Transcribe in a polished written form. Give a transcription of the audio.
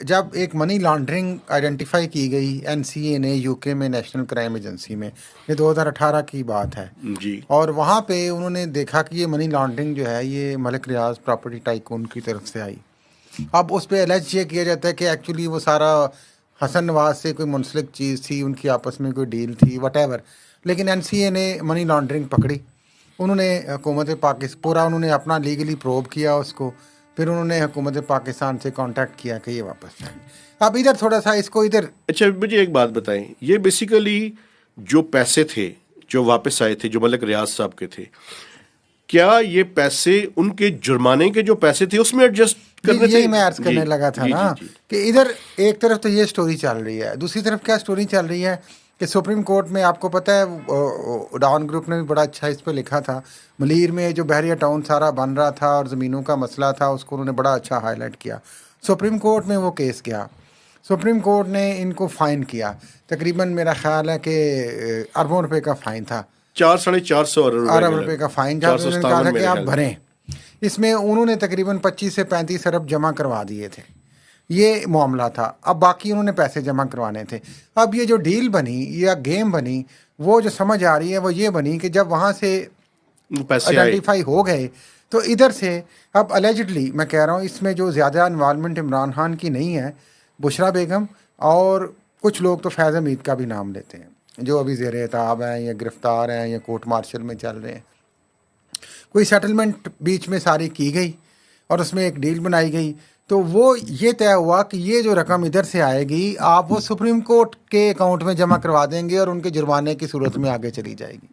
جب ایک money laundering identify کی گئی NCA نے UK میں نیشنل کرائم ایجنسی میں، یہ 2018 کی بات ہے، جی اور وہاں پہ انہوں نے دیکھا کہ یہ منی لانڈرنگ جو ہے یہ ملک ریاض پراپرٹی ٹائکون کی طرف سے آئی. اب اس پہ الج یہ کیا جاتا ہے کہ ایکچولی وہ سارا حسن نواز سے کوئی منسلک چیز تھی، ان کی آپس میں کوئی ڈیل تھی، وٹ ایور. لیکن NCA نے منی لانڈرنگ پکڑی، انہوں نے حکومت پاکستان پورا انہوں نے اپنا لیگلی پروب کیا اس کو، پھر انہوں نے حکومت پاکستان سے کانٹیکٹ کیا کہ یہ واپس جائیں. اب ادھر تھوڑا سا اس کو ادھر اچھا مجھے ایک بات بتائیں، یہ بیسیکلی جو پیسے تھے جو واپس آئے تھے جو ملک ریاض صاحب کے تھے، کیا یہ پیسے ان کے جرمانے کے جو پیسے تھے اس میں ایڈجسٹ کرنے تھے؟ یہی میں عرض کرنے لگا تھا نا کہ ادھر ایک طرف تو یہ سٹوری چل رہی ہے، دوسری طرف کیا سٹوری چل رہی ہے کہ سپریم کورٹ میں آپ کو پتہ ہے ڈان گروپ نے بھی بڑا اچھا اس پہ لکھا تھا، ملیر میں جو بحریہ ٹاؤن سارا بن رہا تھا اور زمینوں کا مسئلہ تھا اس کو انہوں نے بڑا اچھا ہائی لائٹ کیا. سپریم کورٹ میں وہ کیس گیا، سپریم کورٹ نے ان کو فائن کیا، تقریباً میرا خیال ہے کہ اربوں روپے کا فائن تھا، 400-450 ارب روپے کا فائن جہاں انہوں نے کہا تھا کہ آپ بھریں. اس میں انہوں نے تقریباً 25 سے 35 ارب جمع کروا دیے تھے، یہ معاملہ تھا. اب باقی انہوں نے پیسے جمع کروانے تھے. اب یہ جو ڈیل بنی یا گیم بنی وہ جو سمجھ آ رہی ہے وہ یہ بنی کہ جب وہاں سے پیسے آئے آئیڈینٹیفائی ہو گئے تو ادھر سے اب الیجڈلی میں کہہ رہا ہوں اس میں جو زیادہ انوالومنٹ عمران خان کی نہیں ہے، بشرا بیگم اور کچھ لوگ تو فیض حمید کا بھی نام لیتے ہیں جو ابھی زیر اعتاب ہیں یا گرفتار ہیں یا کورٹ مارشل میں چل رہے ہیں. کوئی سیٹلمنٹ بیچ میں ساری کی گئی اور اس میں ایک ڈیل بنائی گئی، تو وہ یہ طے ہوا کہ یہ جو رقم ادھر سے آئے گی آپ وہ سپریم کورٹ کے اکاؤنٹ میں جمع کروا دیں گے اور ان کے جرمانے کی صورت میں آگے چلی جائے گی.